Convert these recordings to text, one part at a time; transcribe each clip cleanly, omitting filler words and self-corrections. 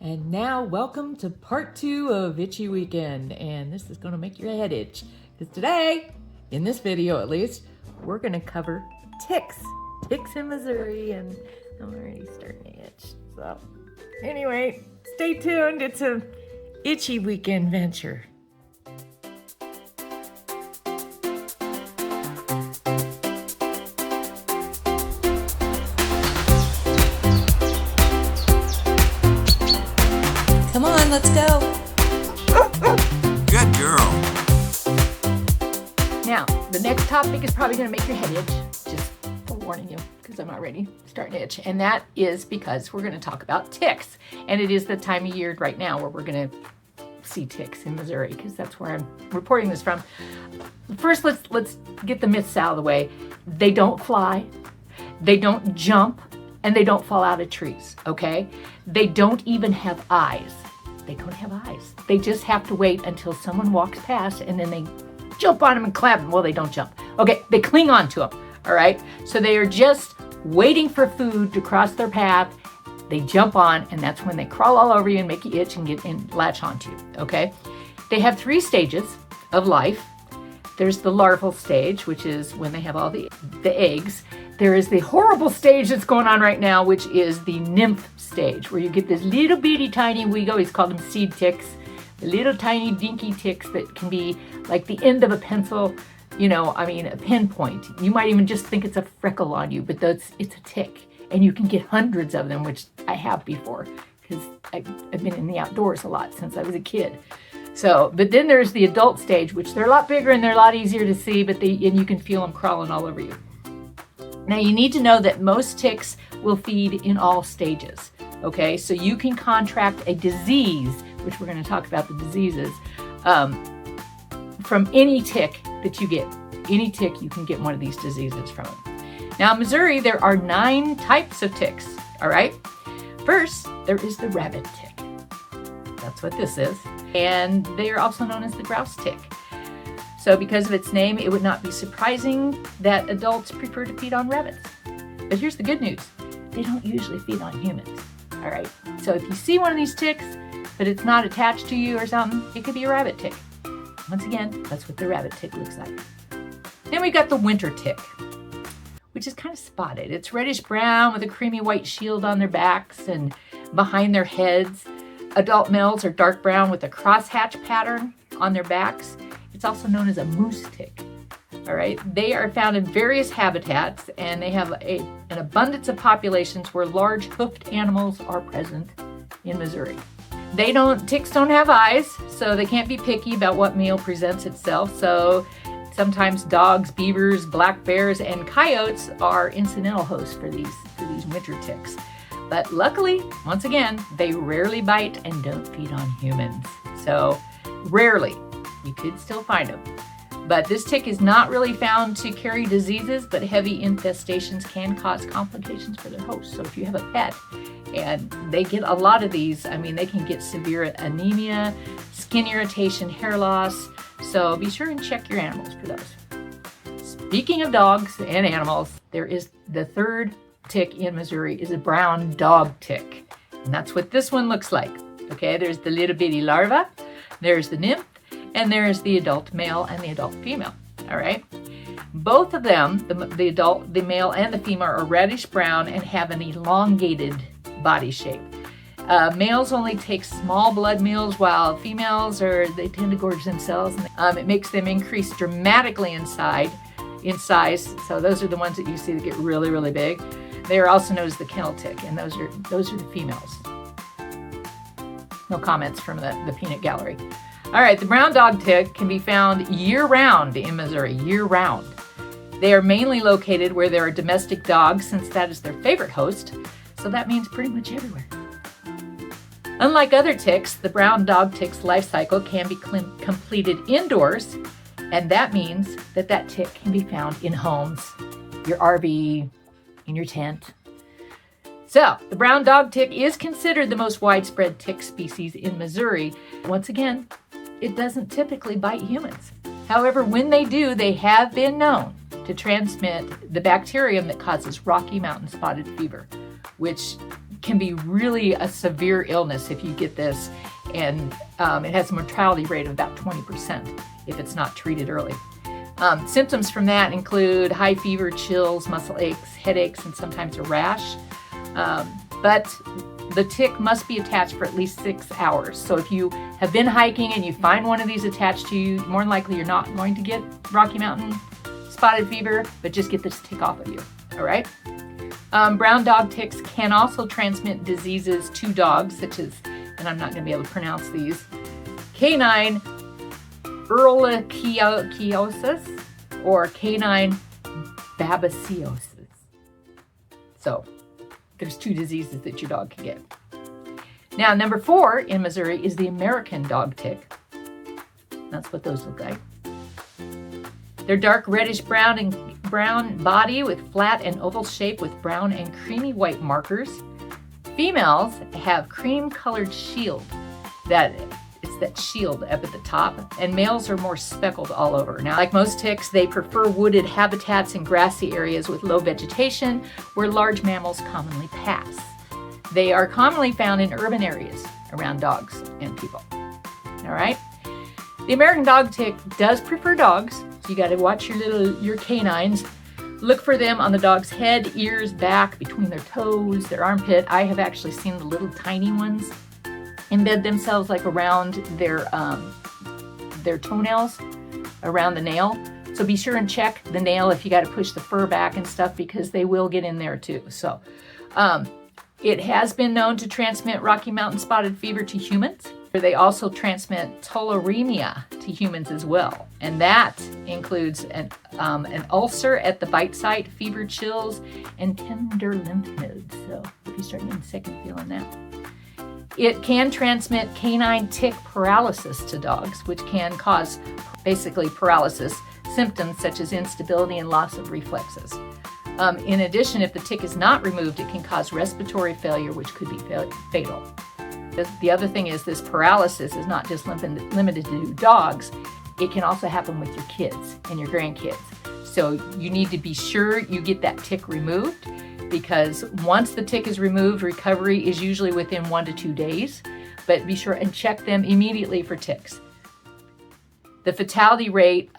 And now welcome to part 2 of Itchy Weekend. And this is going to make your head itch. Because today, in this video at least, we're going to cover ticks. Ticks in Missouri, and I'm already starting to itch. So anyway, stay tuned. It's a Itchy Weekend venture. Come on, let's go. Good girl. Now, the next topic is probably going to make your head itch. Just warning you, because I'm already starting to itch. And that is because we're going to talk about ticks. And it is the time of year right now where we're going to see ticks in Missouri, because that's where I'm reporting this from. First, let's get the myths out of the way. They don't fly, they don't jump, and they don't fall out of trees, okay? They don't even have eyes. They don't have eyes. They just have to wait until someone walks past, and then they jump on them and clap them. Well, they don't jump. Okay, they cling on to them, all right? So they are just waiting for food to cross their path. They jump on, and that's when they crawl all over you and make you itch and latch onto you, okay? They have 3 stages of life. There's the larval stage, which is when they have all the eggs. There is the horrible stage that's going on right now, which is the nymph stage, where you get this little bitty tiny, we always call them seed ticks, the little tiny dinky ticks that can be like the end of a pencil, a pinpoint. You might even just think it's a freckle on you, but it's a tick. And you can get hundreds of them, which I have before, because I've been in the outdoors a lot since I was a kid. So, but then there's the adult stage, which they're a lot bigger and they're a lot easier to see, and you can feel them crawling all over you. Now, you need to know that most ticks will feed in all stages, okay? So you can contract a disease, which we're going to talk about the diseases, from any tick that you get. Any tick, you can get one of these diseases from it. Now, in Missouri, there are 9 types of ticks, all right? First, there is the rabbit tick. That's what this is. And they are also known as the grouse tick. So because of its name, it would not be surprising that adults prefer to feed on rabbits. But here's the good news. They don't usually feed on humans, all right? So if you see one of these ticks, but it's not attached to you or something, it could be a rabbit tick. Once again, that's what the rabbit tick looks like. Then we got the winter tick, which is kind of spotted. It's reddish brown with a creamy white shield on their backs and behind their heads. Adult males are dark brown with a crosshatch pattern on their backs. It's also known as a moose tick. All right, they are found in various habitats, and they have an abundance of populations where large hoofed animals are present in Missouri. Ticks don't have eyes, so they can't be picky about what meal presents itself. So sometimes dogs, beavers, black bears, and coyotes are incidental hosts for these winter ticks. But luckily, once again, they rarely bite and don't feed on humans. So rarely, you could still find them. But this tick is not really found to carry diseases, but heavy infestations can cause complications for their host. So if you have a pet and they get a lot of these, they can get severe anemia, skin irritation, hair loss. So be sure and check your animals for those. Speaking of dogs and animals, there is the 3rd tick in Missouri is a brown dog tick. And that's what this one looks like. Okay, there's the little bitty larva, there's the nymph, and there's the adult male and the adult female. All right. Both of them, the male and the female, are reddish brown and have an elongated body shape. Males only take small blood meals, while females they tend to gorge themselves. It makes them increase dramatically in size. So those are the ones that you see that get really, really big. They are also known as the kennel tick, and those are the females. No comments from the peanut gallery. All right, the brown dog tick can be found year-round in Missouri, year-round. They are mainly located where there are domestic dogs, since that is their favorite host. So that means pretty much everywhere. Unlike other ticks, the brown dog tick's life cycle can be completed indoors, and that means that tick can be found in homes, your RV, in your tent. So, the brown dog tick is considered the most widespread tick species in Missouri. Once again, it doesn't typically bite humans. However, when they do, they have been known to transmit the bacterium that causes Rocky Mountain spotted fever, which can be really a severe illness if you get this, and it has a mortality rate of about 20% if it's not treated early. Symptoms from that include high fever, chills, muscle aches, headaches, and sometimes a rash. But the tick must be attached for at least 6 hours. So if you have been hiking and you find one of these attached to you, more than likely you're not going to get Rocky Mountain spotted fever, but just get this tick off of you, all right? Brown dog ticks can also transmit diseases to dogs, such as, and I'm not going to be able to pronounce these, canine ehrlichiosis or canine babesiosis. So there's 2 diseases that your dog can get. Now, number 4 in Missouri is the American dog tick. That's what those look like. They're dark reddish brown body with flat and oval shape with brown and creamy white markers. Females have cream-colored shield. It's that shield up at the top, and males are more speckled all over. Now, like most ticks, they prefer wooded habitats and grassy areas with low vegetation where large mammals commonly pass. They are commonly found in urban areas around dogs and people. All right? The American dog tick does prefer dogs, so you got to watch your canines. Look for them on the dog's head, ears, back, between their toes, their armpit. I have actually seen the little tiny ones embed themselves like around their toenails, around the nail. So be sure and check the nail if you got to push the fur back and stuff, because they will get in there too. So it has been known to transmit Rocky Mountain spotted fever to humans. They also transmit tularemia to humans as well, and that includes an ulcer at the bite site, fever, chills, and tender lymph nodes. So if you start getting a second feeling that. It can transmit canine tick paralysis to dogs, which can cause basically paralysis, symptoms such as instability and loss of reflexes. In addition, if the tick is not removed, it can cause respiratory failure, which could be fatal. The other thing is this paralysis is not just limited to dogs. It can also happen with your kids and your grandkids. So you need to be sure you get that tick removed, because once the tick is removed, recovery is usually within 1 to 2 days. But be sure and check them immediately for ticks. The fatality rate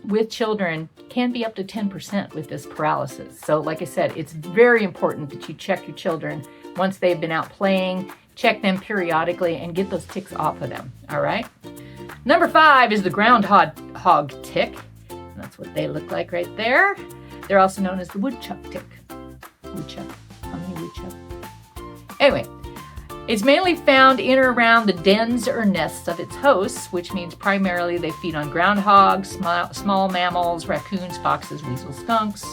with children can be up to 10% with this paralysis. So like I said, it's very important that you check your children once they've been out playing. Check them periodically and get those ticks off of them, all right? Number 5 is the groundhog tick. That's what they look like right there. They're also known as the woodchuck tick. Woodchuck. How many woodchuck? Anyway, it's mainly found in or around the dens or nests of its hosts, which means primarily they feed on groundhogs, small mammals, raccoons, foxes, weasels, skunks,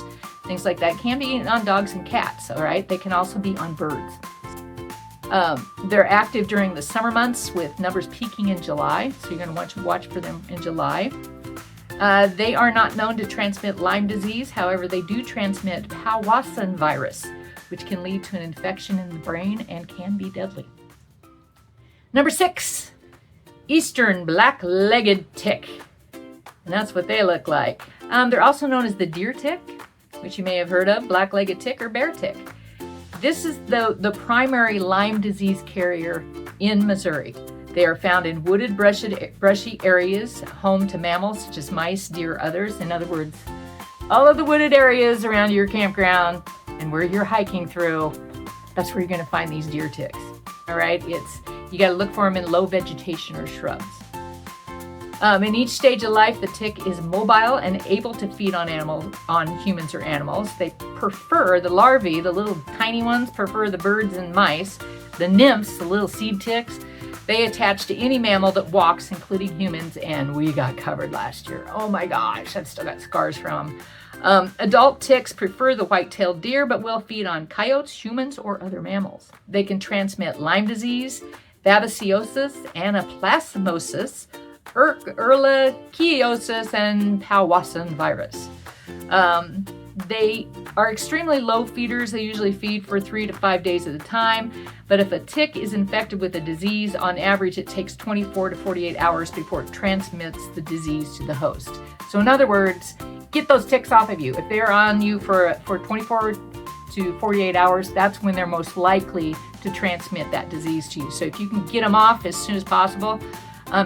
things like that. Can be eaten on dogs and cats, all right? They can also be on birds. They're active during the summer months with numbers peaking in July, so you're going to watch for them in July. They are not known to transmit Lyme disease. However, they do transmit Powassan virus, which can lead to an infection in the brain and can be deadly. Number 6, Eastern black-legged tick. And that's what they look like. They're also known as the deer tick, which you may have heard of, black-legged tick or bear tick. This is the primary Lyme disease carrier in Missouri. They are found in wooded, brushy areas, home to mammals such as mice, deer, others. In other words, all of the wooded areas around your campground and where you're hiking through, that's where you're going to find these deer ticks. All right, you got to look for them in low vegetation or shrubs. In each stage of life, the tick is mobile and able to feed on humans or animals. They prefer the larvae, the little tiny ones, prefer the birds and mice. The nymphs, the little seed ticks, they attach to any mammal that walks, including humans, and we got covered last year. Oh my gosh, I've still got scars from them. Adult ticks prefer the white-tailed deer, but will feed on coyotes, humans, or other mammals. They can transmit Lyme disease, babesiosis, anaplasmosis, ehrlichiosis, and Powassan virus. They are extremely low feeders. They usually feed for 3 to 5 days at a time. But if a tick is infected with a disease, on average it takes 24 to 48 hours before it transmits the disease to the host. So in other words, get those ticks off of you. If they're on you for 24 to 48 hours, that's when they're most likely to transmit that disease to you. So if you can get them off as soon as possible,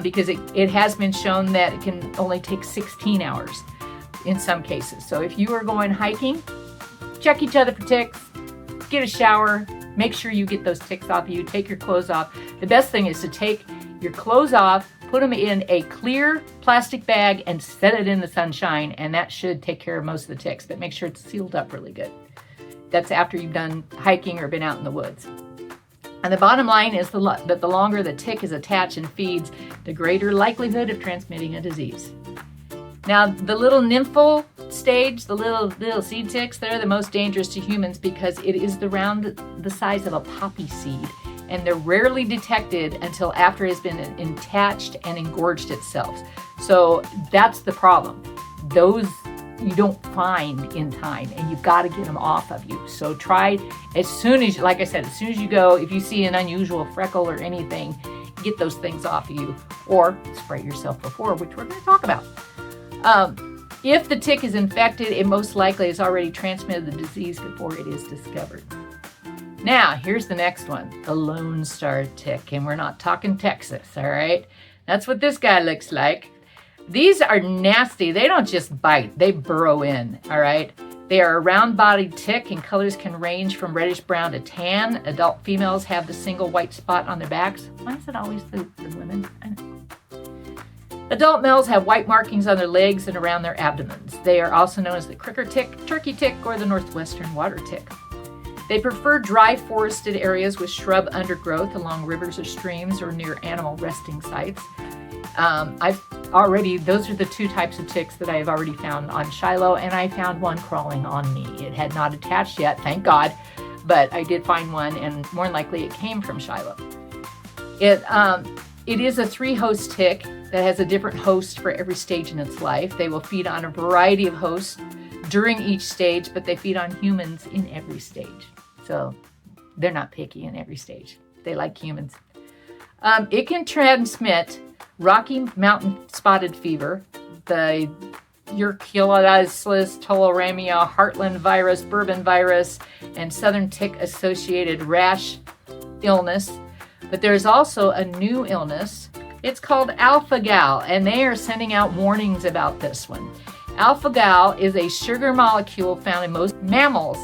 because it has been shown that it can only take 16 hours in some cases. So if you are going hiking, check each other for ticks, get a shower, make sure you get those ticks off of you, take your clothes off. The best thing is to take your clothes off, put them in a clear plastic bag and set it in the sunshine, and that should take care of most of the ticks, but make sure it's sealed up really good. That's after you've done hiking or been out in the woods. And the bottom line is that the longer the tick is attached and feeds, the greater likelihood of transmitting a disease. Now, the little nymphal stage, the little seed ticks, they're the most dangerous to humans because it is around the size of a poppy seed, and they're rarely detected until after it has been attached and engorged itself. So that's the problem. Those you don't find in time, and you've got to get them off of you. So try as soon as, like I said, as soon as you go, if you see an unusual freckle or anything, get those things off of you, or spray yourself before, which we're going to talk about. If the tick is infected, it most likely has already transmitted the disease before it is discovered. Now, here's the next one, the Lone Star tick, and we're not talking Texas, all right? That's what this guy looks like. These are nasty. They don't just bite, they burrow in, all right? They are a round-bodied tick, and colors can range from reddish-brown to tan. Adult females have the single white spot on their backs. Why is it always the women? I don't know. Adult males have white markings on their legs and around their abdomens. They are also known as the cricker tick, turkey tick, or the northwestern water tick. They prefer dry forested areas with shrub undergrowth along rivers or streams or near animal resting sites. Those are the two types of ticks that I have already found on Shiloh, and I found one crawling on me. It had not attached yet, thank God, but I did find one, and more than likely it came from Shiloh. It is a 3-host tick that has a different host for every stage in its life. They will feed on a variety of hosts during each stage, but they feed on humans in every stage. So they're not picky in every stage. They like humans. It can transmit Rocky Mountain spotted fever, the Urculitis, tularemia, Heartland virus, Bourbon virus, and southern tick-associated rash illness. But there's also a new illness. It's called alpha-gal, and they are sending out warnings about this one. Alpha-gal is a sugar molecule found in most mammals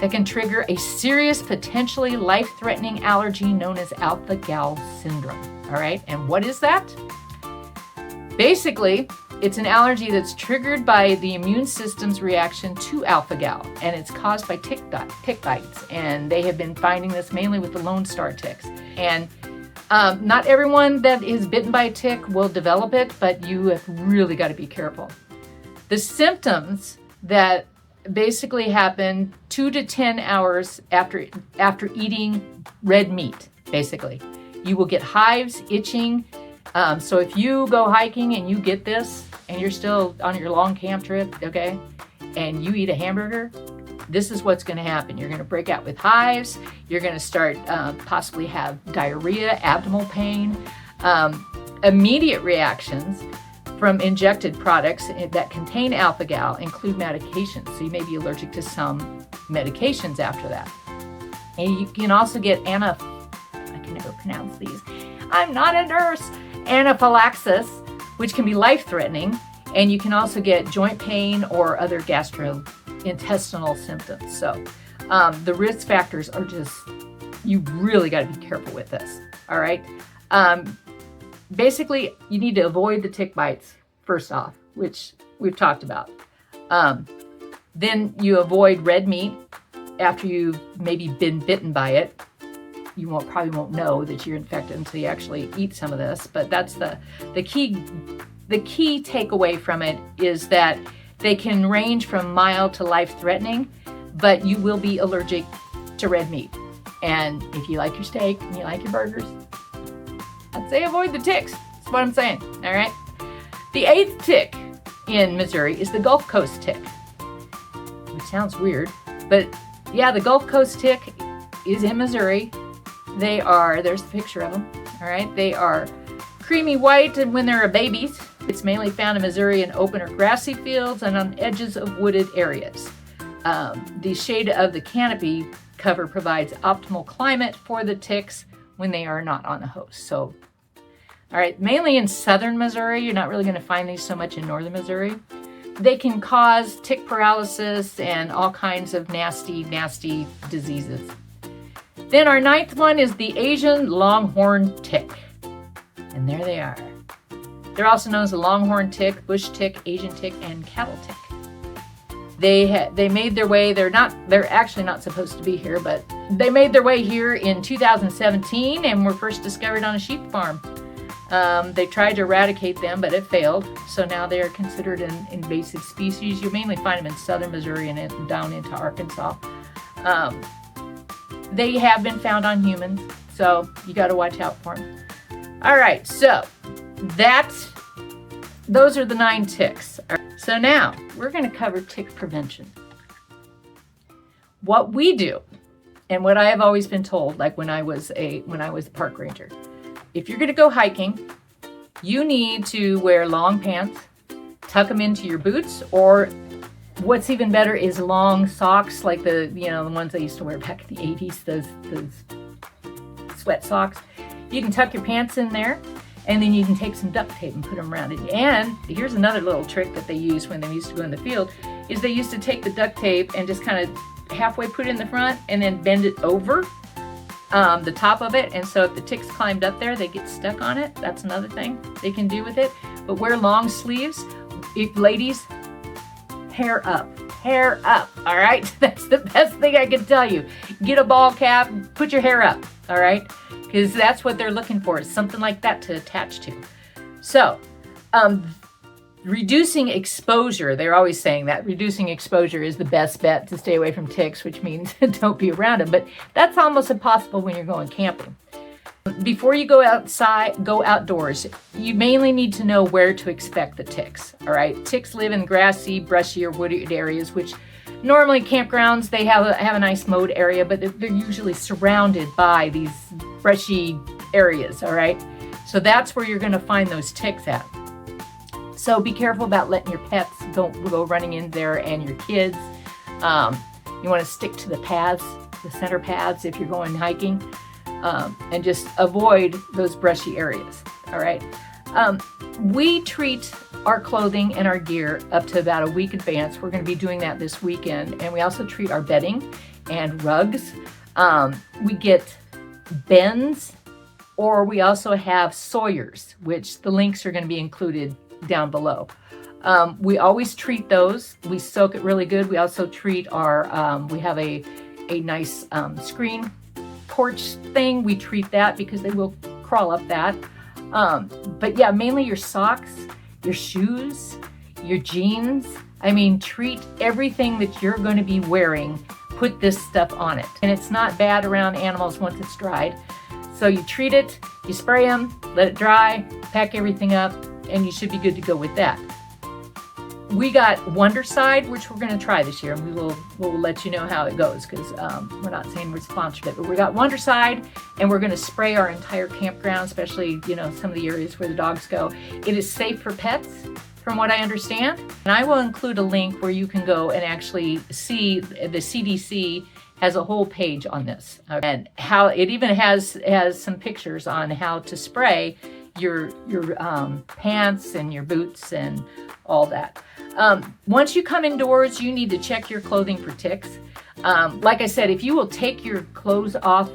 that can trigger a serious, potentially life-threatening allergy known as alpha-gal syndrome. All right, and what is that? Basically, it's an allergy that's triggered by the immune system's reaction to alpha-gal, and it's caused by tick bites. And they have been finding this mainly with the Lone Star ticks. And not everyone that is bitten by a tick will develop it, but you have really got to be careful. The symptoms that basically happen 2 to 10 hours after eating red meat, basically. You will get hives, itching. So if you go hiking and you get this and you're still on your long camp trip, okay, and you eat a hamburger, this is what's going to happen. You're going to break out with hives. You're going to start possibly have diarrhea, abdominal pain, immediate reactions from injected products that contain alpha-gal include medications. So you may be allergic to some medications after that. And you can also get I can never pronounce these. I'm not a nurse. Anaphylaxis, which can be life-threatening. And you can also get joint pain or other gastrointestinal symptoms. So the risk factors are just, you really got to be careful with this. All right. Basically, you need to avoid the tick bites, first off, which we've talked about. Then you avoid red meat after you've maybe been bitten by it. You probably won't know that you're infected until you actually eat some of this, but that's the key takeaway from it is that they can range from mild to life-threatening, but you will be allergic to red meat. And if you like your steak and you like your burgers, I'd say avoid the ticks. That's what I'm saying, all right? The 8th tick in Missouri is the Gulf Coast tick, which sounds weird, but yeah, the Gulf Coast tick is in Missouri. There's a picture of them, all right? They are creamy white and when they're babies. It's mainly found in Missouri in open or grassy fields and on edges of wooded areas. The shade of the canopy cover provides optimal climate for the ticks when they are not on the host. So, all right, mainly in southern Missouri, you're not really going to find these so much in northern Missouri. They can cause tick paralysis and all kinds of nasty, nasty diseases. Then our 9th one is the Asian longhorn tick. And there they are. They're also known as the longhorn tick, bush tick, Asian tick, and cattle tick. They made their way, they're actually not supposed to be here, but they made their way here in 2017 and were first discovered on a sheep farm. They tried to eradicate them, but it failed. So now they are considered an invasive species. You mainly find them in southern Missouri and down into Arkansas. They have been found on humans, so you got to watch out for them. All right, so those are the 9 ticks. So now we're going to cover tick prevention. What we do, and what I have always been told, like when I was a park ranger, if you're going to go hiking, you need to wear long pants, tuck them into your boots, or what's even better is long socks, like the ones I used to wear back in the 80s, those sweat socks. You can tuck your pants in there, and then you can take some duct tape and put them around it. And here's another little trick that they use when they used to go in the field, is they used to take the duct tape and just kind of halfway put it in the front and then bend it over the top of it. And so if the ticks climbed up there, they get stuck on it. That's another thing they can do with it. But wear long sleeves. Ladies, hair up, all right? That's the best thing I can tell you. Get a ball cap, put your hair up, all right? Because that's what they're looking for, is something like that to attach to. So, reducing exposure, they're always saying that reducing exposure is the best bet to stay away from ticks, which means don't be around them. But that's almost impossible when you're going camping. Before you go outdoors, you mainly need to know where to expect the ticks, all right? Ticks live in grassy, brushy, or wooded areas, which normally campgrounds, they have a nice mowed area, but they're usually surrounded by these brushy areas, all right? So that's where you're gonna find those ticks at. So be careful about letting your pets go running in there, and your kids. You wanna stick to the paths, the center paths if you're going hiking. And just avoid those brushy areas, all right? We treat our clothing and our gear up to about a week advance. We're going to be doing that this weekend. And we also treat our bedding and rugs. We get bins, or we also have Sawyers, which the links are going to be included down below. We always treat those. We soak it really good. We also treat our, we have a nice screen porch thing. We treat that because they will crawl up that. But yeah, mainly your socks, your shoes, your jeans. I mean, treat everything that you're going to be wearing, put this stuff on it. And it's not bad around animals once it's dried. So you treat it, you spray them, let it dry, pack everything up, and you should be good to go with that. We got Wondercide, which we're going to try this year, and we'll let you know how it goes, because we're not saying we're sponsored it, but we got Wondercide, and we're going to spray our entire campground, especially some of the areas where the dogs go. It is safe for pets, from what I understand, and I will include a link where you can go and actually see the CDC has a whole page on this, and how it even has some pictures on how to spray your pants and your boots and all that. Once you come indoors, you need to check your clothing for ticks. Like I said, if you will take your clothes off,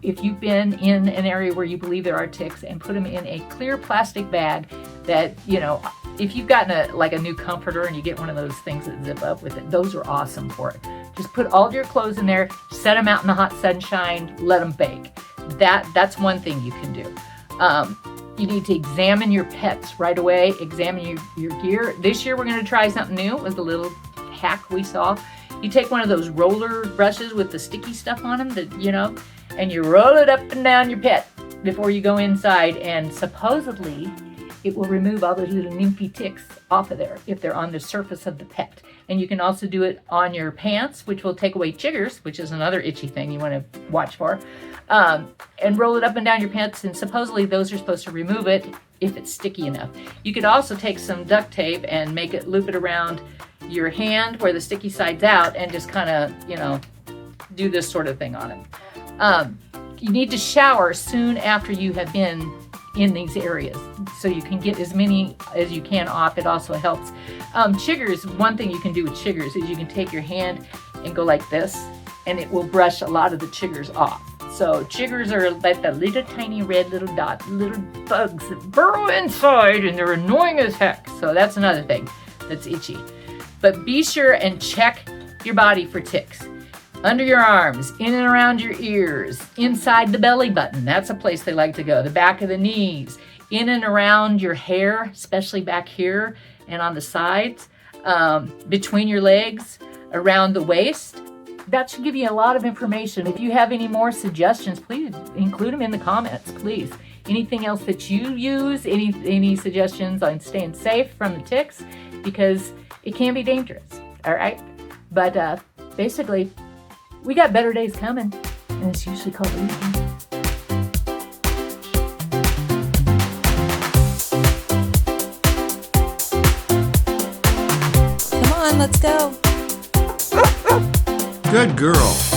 if you've been in an area where you believe there are ticks, and put them in a clear plastic bag that, if you've gotten a new comforter and you get one of those things that zip up with it, those are awesome for it. Just put all your clothes in there, set them out in the hot sunshine, let them bake. That's one thing you can do. You need to examine your pets right away, examine your gear. This year we're going to try something new. It was a little hack we saw. You take one of those roller brushes with the sticky stuff on them, and you roll it up and down your pet before you go inside, and supposedly it will remove all those little nymphy ticks off of there if they're on the surface of the pet. And you can also do it on your pants, which will take away chiggers, which is another itchy thing you want to watch for. And roll it up and down your pants, and supposedly those are supposed to remove it if it's sticky enough. You could also take some duct tape and loop it around your hand where the sticky side's out, and just kind of, do this sort of thing on it. You need to shower soon after you have been in these areas, so you can get as many as you can off. It also helps. Chiggers, one thing you can do with chiggers is you can take your hand and go like this, and it will brush a lot of the chiggers off. So chiggers are like the little tiny red little bugs that burrow inside, and they're annoying as heck. So that's another thing that's itchy. But be sure and check your body for ticks. Under your arms, in and around your ears, inside the belly button. That's a place they like to go. The back of the knees, in and around your hair, especially back here and on the sides, between your legs, around the waist. That should give you a lot of information. If you have any more suggestions, please include them in the comments, please. Anything else that you use, any suggestions on staying safe from the ticks, because it can be dangerous, all right? But basically, we got better days coming, and it's usually called evening. Come on, let's go. Good girl.